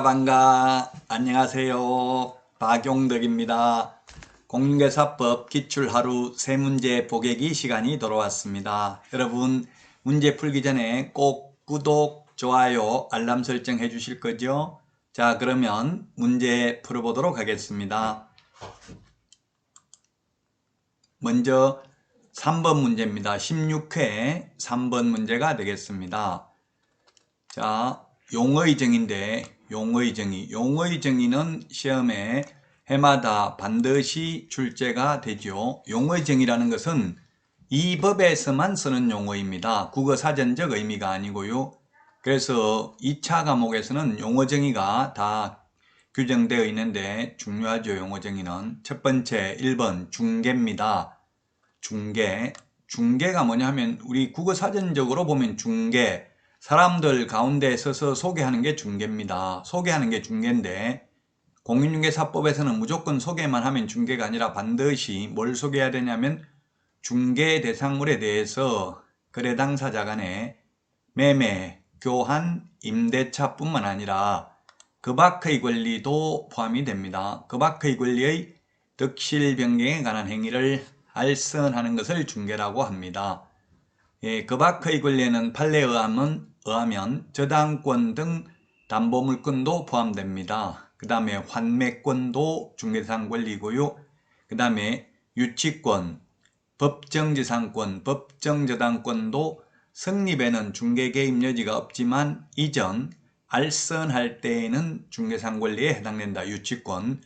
반가 안녕하세요. 박용덕입니다. 공인중개사법 기출하루 3문제 보객이 시간이 돌아왔습니다. 여러분 문제 풀기 전에 꼭 구독, 좋아요, 알람 설정 해 주실 거죠? 자, 그러면 문제 풀어보도록 하겠습니다. 먼저 3번 문제입니다. 16회 3번 문제가 되겠습니다. 자, 용어의 정의인데 용어의 정의는 시험에 해마다 반드시 출제가 되죠. 용어의 정의라는 것은 이 법에서만 쓰는 용어입니다. 국어사전적 의미가 아니고요. 그래서 2차 과목에서는 용어 정의가 다 규정되어 있는데 중요하죠. 용어 정의는 첫 번째 1번 중개입니다. 중개가 뭐냐 하면 우리 국어사전적으로 보면 중개, 사람들 가운데 서서 소개하는 게 중개입니다. 소개하는 게 중개인데 공인중개사법에서는 무조건 소개만 하면 중개가 아니라 반드시 뭘 소개해야 되냐면 중개 대상물에 대해서 거래 당사자 간의 매매, 교환, 임대차뿐만 아니라 그 밖의 권리도 포함이 됩니다. 그 밖의 권리의 득실 변경에 관한 행위를 알선하는 것을 중개라고 합니다. 그 밖의 권리에는 판례에 의하면 저당권 등 담보물권도 포함됩니다. 그 다음에 환매권도 중개대상 권리고요. 그 다음에 유치권, 법정지상권, 법정저당권도 성립에는 중개 개입 여지가 없지만 이전, 알선할 때에는 중개상 권리에 해당된다. 유치권,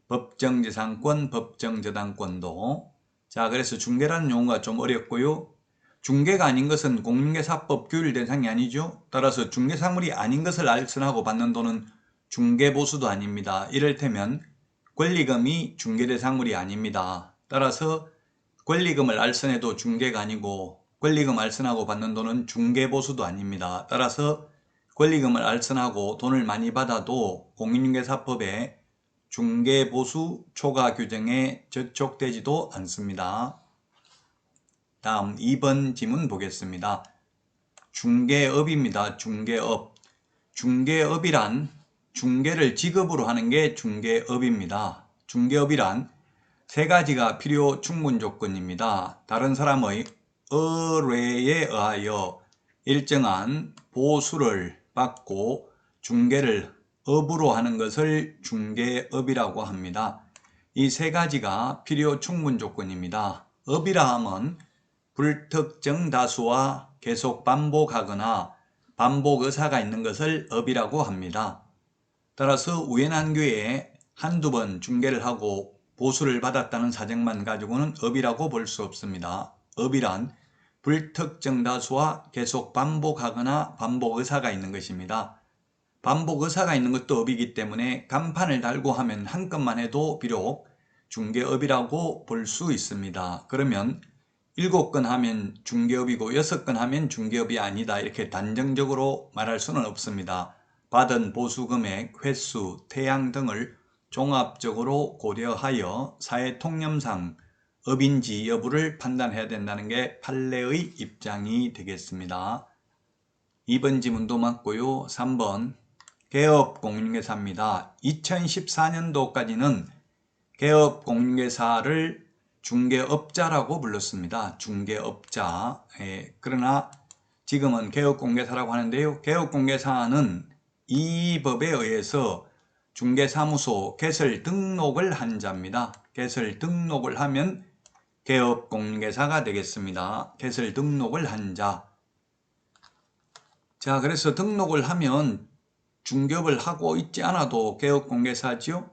법정지상권, 법정저당권도. 자, 그래서 중개라는 용어가 좀 어렵고요. 중개가 아닌 것은 공인중개사법 규율 대상이 아니죠. 따라서 중개사물이 아닌 것을 알선하고 받는 돈은 중개보수도 아닙니다. 이를테면 권리금이 중개대상물이 아닙니다. 따라서 권리금을 알선해도 중개가 아니고 권리금 알선하고 받는 돈은 중개보수도 아닙니다. 따라서 권리금을 알선하고 돈을 많이 받아도 공인중개사법에 중개보수 초과 규정에 저촉되지도 않습니다. 다음 2번 지문 보겠습니다. 중개업입니다. 중개업. 중개업이란 중개를 직업으로 하는 게 중개업입니다. 중개업이란 세 가지가 필요 충분 조건입니다. 다른 사람의 의뢰에 의하여 일정한 보수를 받고 중개를 업으로 하는 것을 중개업이라고 합니다. 이 세 가지가 필요 충분 조건입니다. 업이라 하면 불특정 다수와 계속 반복하거나 반복 의사가 있는 것을 업이라고 합니다. 따라서 우연한 기회에 한두 번 중개를 하고 보수를 받았다는 사정만 가지고는 업이라고 볼 수 없습니다. 업이란 불특정 다수와 계속 반복하거나 반복 의사가 있는 것입니다. 반복 의사가 있는 것도 업이기 때문에 간판을 달고 하면 한 건만 해도 비록 중개업이라고 볼 수 있습니다. 그러면 7건 하면 중개업이고 6건 하면 중개업이 아니다 이렇게 단정적으로 말할 수는 없습니다. 받은 보수금액, 횟수, 태양 등을 종합적으로 고려하여 사회통념상 업인지 여부를 판단해야 된다는 게 판례의 입장이 되겠습니다. 2번 지문도 맞고요. 3번 개업공인중개사입니다. 2014년도까지는 개업공인중개사를 중개업자라고 불렀습니다. 중개업자. 그러나 지금은 개업공개사라고 하는데요. 개업공개사는 이 법에 의해서 중개사무소 개설 등록을 한 자입니다. 개설 등록을 하면 개업공개사가 되겠습니다. 개설 등록을 한 자. 자, 그래서 등록을 하면 중개업을 하고 있지 않아도 개업공개사죠.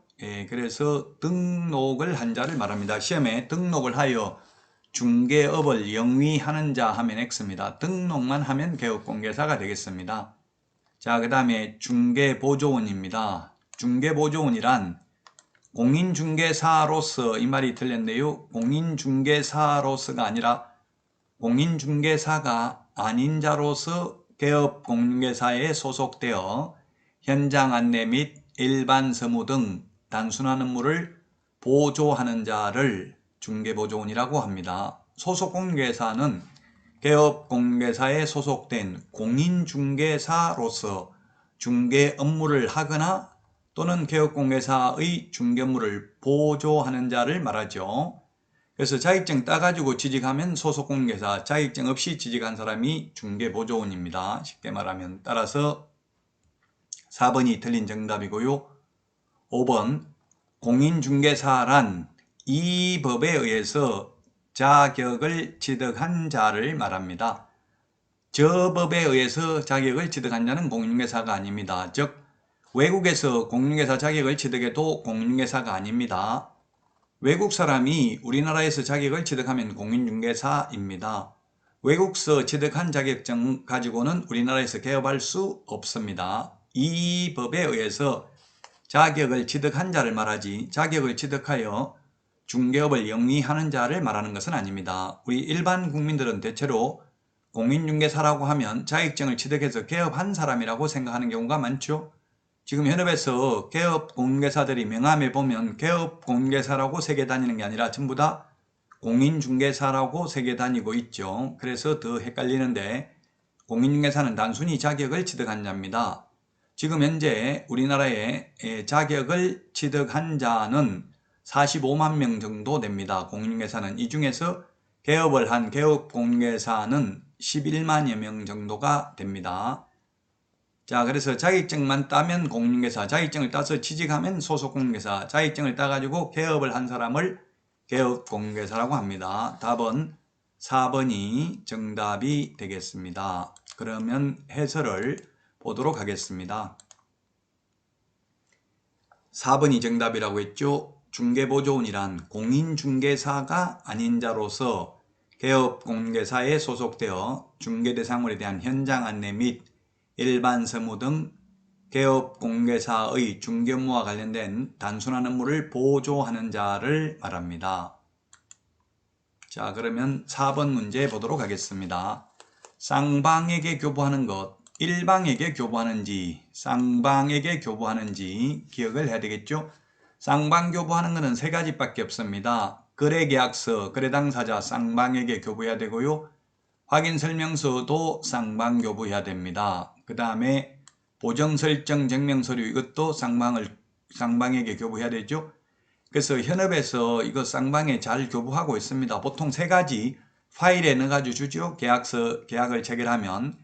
그래서 등록을 한 자를 말합니다. 시험에 등록을 하여 중개업을 영위하는 자 하면 X입니다. 등록만 하면 개업공개사가 되겠습니다. 자, 그 다음에 중개보조원입니다. 중개보조원이란 공인중개사로서 이 말이 틀렸네요. 공인중개사로서가 아니라 공인중개사가 아닌 자로서 개업공인중개사에 소속되어 현장 안내 및 일반 서무 등 단순한 업무를 보조하는 자를 중개보조원이라고 합니다. 소속공개사는 개업공개사에 소속된 공인중개사로서 중개 업무를 하거나 또는 개업공개사의 중개 업무를 보조하는 자를 말하죠. 그래서 자격증 따가지고 취직하면 소속공개사, 자격증 없이 취직한 사람이 중개보조원입니다. 쉽게 말하면. 따라서 4번이 틀린 정답이고요. 5번 공인중개사란 이 법에 의해서 자격을 취득한 자를 말합니다. 저 법에 의해서 자격을 취득한 자는 공인중개사가 아닙니다. 즉 외국에서 공인중개사 자격을 취득해도 공인중개사가 아닙니다. 외국 사람이 우리나라에서 자격을 취득하면 공인중개사입니다. 외국서 취득한 자격증 가지고는 우리나라에서 개업할 수 없습니다. 이 법에 의해서 자격을 취득한 자를 말하지 자격을 취득하여 중개업을 영위하는 자를 말하는 것은 아닙니다. 우리 일반 국민들은 대체로 공인중개사라고 하면 자격증을 취득해서 개업한 사람이라고 생각하는 경우가 많죠. 지금 현업에서 개업공인중개사들이 명함에 보면 개업공인중개사라고 새겨 다니는 게 아니라 전부 다 공인중개사라고 새겨 다니고 있죠. 그래서 더 헷갈리는데 공인중개사는 단순히 자격을 취득한 자입니다. 지금 현재 우리나라에 자격을 취득한 자는 45만 명 정도 됩니다. 공인중개사는. 이 중에서 개업을 한 개업공인중개사는 11만여 명 정도가 됩니다. 자, 그래서 자격증만 따면 공인중개사, 자격증을 따서 취직하면 소속공인중개사, 자격증을 따가지고 개업을 한 사람을 개업공인중개사라고 합니다. 답은 4번이 정답이 되겠습니다. 그러면 해설을 보도록 하겠습니다. 4번이 정답이라고 했죠. 중개보조원이란 공인중개사가 아닌 자로서 개업공인중개사에 소속되어 중개대상물에 대한 현장 안내 및 일반 서무 등 개업공인중개사의 중개 업무와 관련된 단순한 업무를 보조하는 자를 말합니다. 자, 그러면 4번 문제 보도록 하겠습니다. 쌍방에게 교부하는 것, 일방에게 교부하는지 쌍방에게 교부하는지 기억을 해야 되겠죠. 쌍방교부하는 것은 세 가지밖에 없습니다. 거래계약서, 거래당사자 쌍방에게 교부해야 되고요. 확인설명서도 쌍방교부해야 됩니다. 그 다음에 보정설정 증명서류 이것도 쌍방에게 교부해야 되죠. 그래서 현업에서 이거 쌍방에 잘 교부하고 있습니다. 보통 세 가지 파일에 넣어가지고 주죠. 계약서, 계약을 체결하면.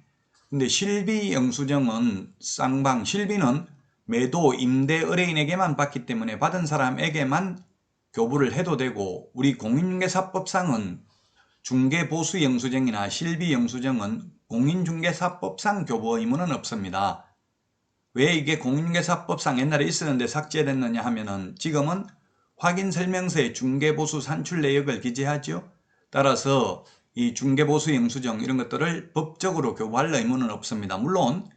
근데 실비 영수증은 쌍방, 실비는 매도, 임대, 의뢰인에게만 받기 때문에 받은 사람에게만 교부를 해도 되고, 우리 공인중개사법상은 중개보수 영수증이나 실비 영수증은 공인중개사법상 교부 의무는 없습니다. 왜 이게 공인중개사법상 옛날에 있었는데 삭제됐느냐 하면은 지금은 확인설명서에 중개보수 산출 내역을 기재하죠. 따라서 이 중개보수 영수증 이런 것들을 법적으로 교부할 의무는 없습니다. 물론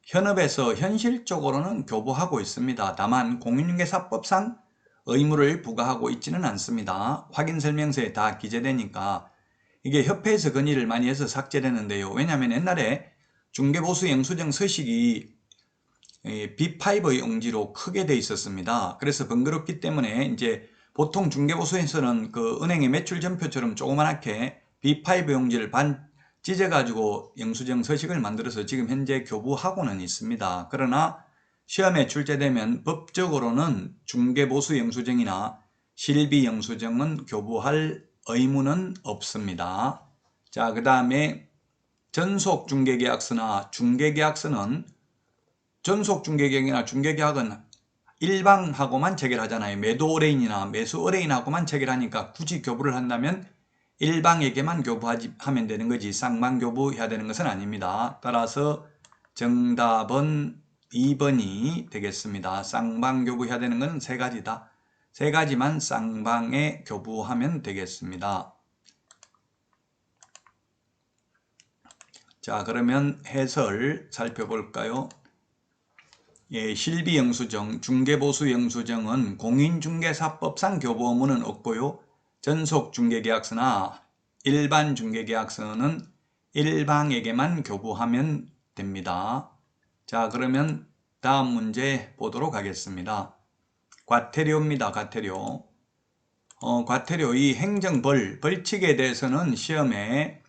현업에서 현실적으로는 교부하고 있습니다. 다만 공인중개사법상 의무를 부과하고 있지는 않습니다. 확인설명서에 다 기재되니까 이게 협회에서 건의를 많이 해서 삭제되는데요. 왜냐하면 옛날에 중개보수 영수증 서식이 B5의 용지로 크게 돼 있었습니다. 그래서 번거롭기 때문에 이제 보통 중개보수에서는 그 은행의 매출전표처럼 조그맣게 B5 용지를 찢어가지고 영수증 서식을 만들어서 지금 현재 교부하고는 있습니다. 그러나 시험에 출제되면 법적으로는 중개보수 영수증이나 실비 영수증은 교부할 의무는 없습니다. 자, 그 다음에 전속중개계약서나 중개계약서는 전속중개계약이나 중개계약은 일방하고만 체결하잖아요. 매도 의뢰인이나 매수 의뢰인하고만 체결하니까 굳이 교부를 한다면 일방에게만 교부하면 되는 거지 쌍방 교부해야 되는 것은 아닙니다. 따라서 정답은 2번이 되겠습니다. 쌍방 교부해야 되는 것은 세 가지다. 세 가지만 쌍방에 교부하면 되겠습니다. 자, 그러면 해설 살펴볼까요? 예, 실비영수증, 중개보수영수증은 공인중개사법상 교부 의무는 없고요. 전속중개계약서나 일반중개계약서는 일방에게만 교부하면 됩니다. 자, 그러면 다음 문제 보도록 하겠습니다. 과태료입니다. 과태료. 과태료 이 벌칙에 대해서는 시험에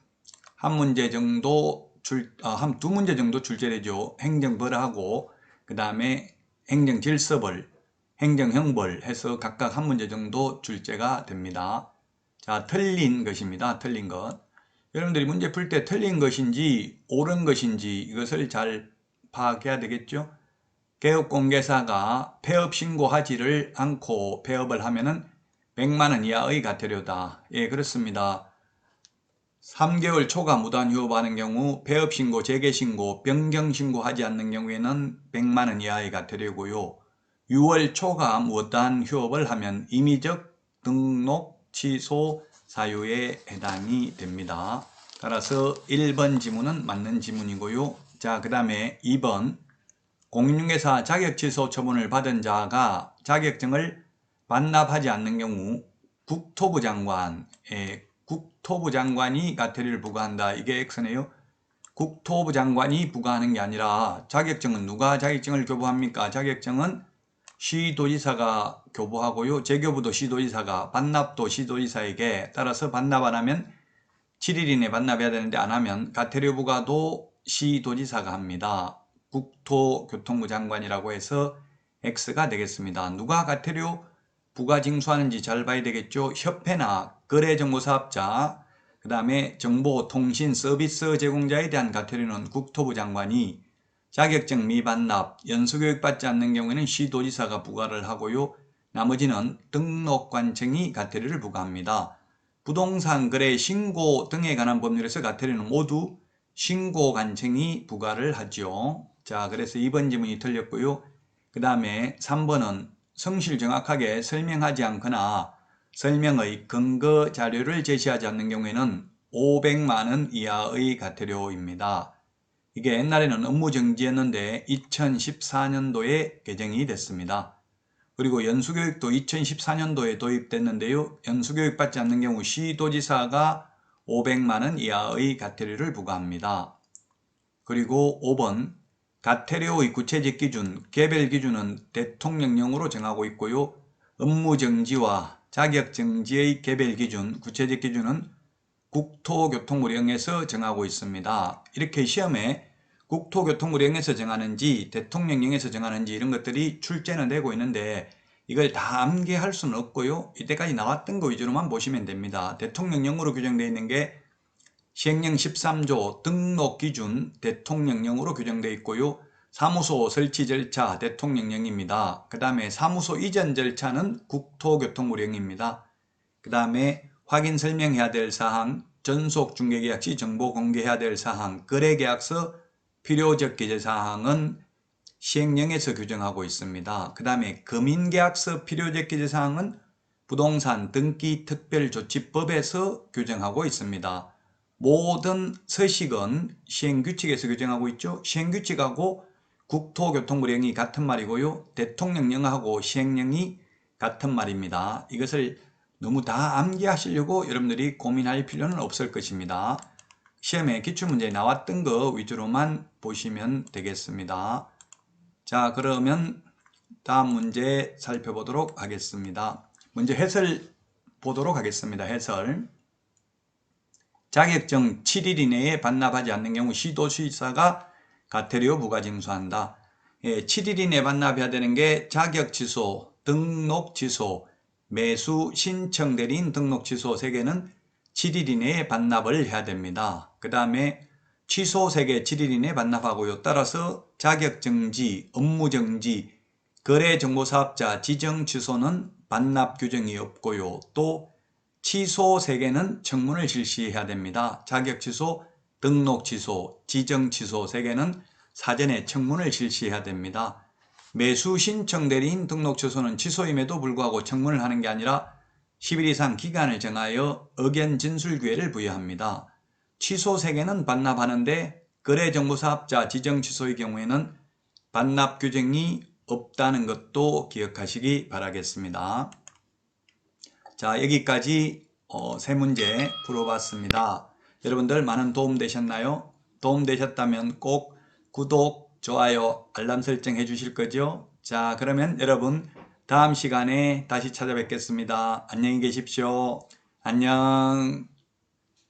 한 문제 정도 두 문제 정도 출제되죠. 행정벌하고 그 다음에 행정질서벌, 행정형벌 해서 각각 한 문제 정도 출제가 됩니다. 자, 틀린 것입니다. 틀린 것. 여러분들이 문제 풀 때 틀린 것인지 옳은 것인지 이것을 잘 파악해야 되겠죠. 개업공개사가 폐업 신고하지를 않고 폐업을 하면은 100만 원 이하의 과태료다. 예, 그렇습니다. 3개월 초과 무단 휴업하는 경우 폐업 신고, 재개 신고, 변경 신고하지 않는 경우에는 100만 원 이하의 과태료고요. 6월 초과 무단 휴업을 하면 임의적 등록 취소 사유에 해당이 됩니다. 따라서 1번 지문은 맞는 지문이고요. 자, 그 다음에 2번 공인중개사 자격 취소 처분을 받은 자가 자격증을 반납하지 않는 경우 국토부 장관이 과태료를 부과한다. 이게 X네요. 국토부 장관이 부과하는 게 아니라 자격증은 누가 자격증을 교부합니까? 자격증은 시도지사가 교부하고요. 재교부도 시도지사가, 반납도 시도지사에게, 따라서 반납 안 하면 7일 이내 반납해야 되는데 안 하면 과태료 부과도 시도지사가 합니다. 국토교통부 장관이라고 해서 X가 되겠습니다. 누가 과태료 부과 징수하는지 잘 봐야 되겠죠. 협회나 거래정보사업자, 그 다음에 정보통신 서비스 제공자에 대한 과태료는 국토부 장관이, 자격증 미반납, 연수교육 받지 않는 경우에는 시도지사가 부과를 하고요. 나머지는 등록관청이 과태료를 부과합니다. 부동산 거래 신고 등에 관한 법률에서 과태료는 모두 신고관청이 부과를 하죠. 자, 그래서 2번 지문이 틀렸고요. 그 다음에 3번은 성실 정확하게 설명하지 않거나 설명의 근거 자료를 제시하지 않는 경우에는 500만 원 이하의 과태료입니다. 이게 옛날에는 업무정지였는데 2014년도에 개정이 됐습니다. 그리고 연수교육도 2014년도에 도입됐는데요. 연수교육 받지 않는 경우 시도지사가 500만 원 이하의 과태료를 부과합니다. 그리고 5번 과태료의 구체적 기준, 개별 기준은 대통령령으로 정하고 있고요. 업무정지와 자격정지의 개별 기준, 구체적 기준은 국토교통부령에서 정하고 있습니다. 이렇게 시험에 국토교통부령에서 정하는지 대통령령에서 정하는지 이런 것들이 출제는 되고 있는데 이걸 다 암기할 수는 없고요. 이때까지 나왔던 거 위주로만 보시면 됩니다. 대통령령으로 규정되어 있는 게 시행령 13조 등록기준 대통령령으로 규정되어 있고요. 사무소 설치 절차 대통령령입니다. 그 다음에 사무소 이전 절차는 국토교통부령입니다. 그 다음에 확인 설명해야 될 사항, 전속 중개계약 시 정보 공개해야 될 사항, 거래계약서 필요적 기재 사항은 시행령에서 규정하고 있습니다. 그 다음에 금인계약서 필요적 기재 사항은 부동산 등기 특별조치법에서 규정하고 있습니다. 모든 서식은 시행규칙에서 규정하고 있죠. 시행규칙하고 국토교통부령이 같은 말이고요. 대통령령하고 시행령이 같은 말입니다. 이것을 너무 다 암기하시려고 여러분들이 고민할 필요는 없을 것입니다. 시험에 기출문제에 나왔던 거 위주로만 보시면 되겠습니다. 자, 그러면 다음 문제 살펴보도록 하겠습니다. 먼저 해설 보도록 하겠습니다. 해설. 자격증 7일 이내에 반납하지 않는 경우 시도지사가 과태료 부과 징수한다. 7일 이내에 반납해야 되는 게 자격 취소, 등록 취소, 매수 신청 대리인 등록 취소 3개는 7일 이내에 반납을 해야 됩니다. 그 다음에 취소 3개 7일 이내에 반납하고요. 따라서 자격정지, 업무정지, 거래정보사업자 지정 취소는 반납 규정이 없고요. 또 취소 3개는 청문을 실시해야 됩니다. 자격 취소, 등록 취소, 지정 취소 3개는 사전에 청문을 실시해야 됩니다. 매수 신청 대리인 등록 취소는 취소임에도 불구하고 청문을 하는 게 아니라 10일 이상 기간을 정하여 의견 진술 기회를 부여합니다. 취소 3개는 반납하는데 거래정보사업자 지정 취소의 경우에는 반납 규정이 없다는 것도 기억하시기 바라겠습니다. 자, 여기까지 3문제 풀어봤습니다. 여러분들 많은 도움 되셨나요? 도움 되셨다면 꼭 구독, 좋아요, 알람 설정 해주실 거죠? 자, 그러면 여러분 다음 시간에 다시 찾아뵙겠습니다. 안녕히 계십시오. 안녕.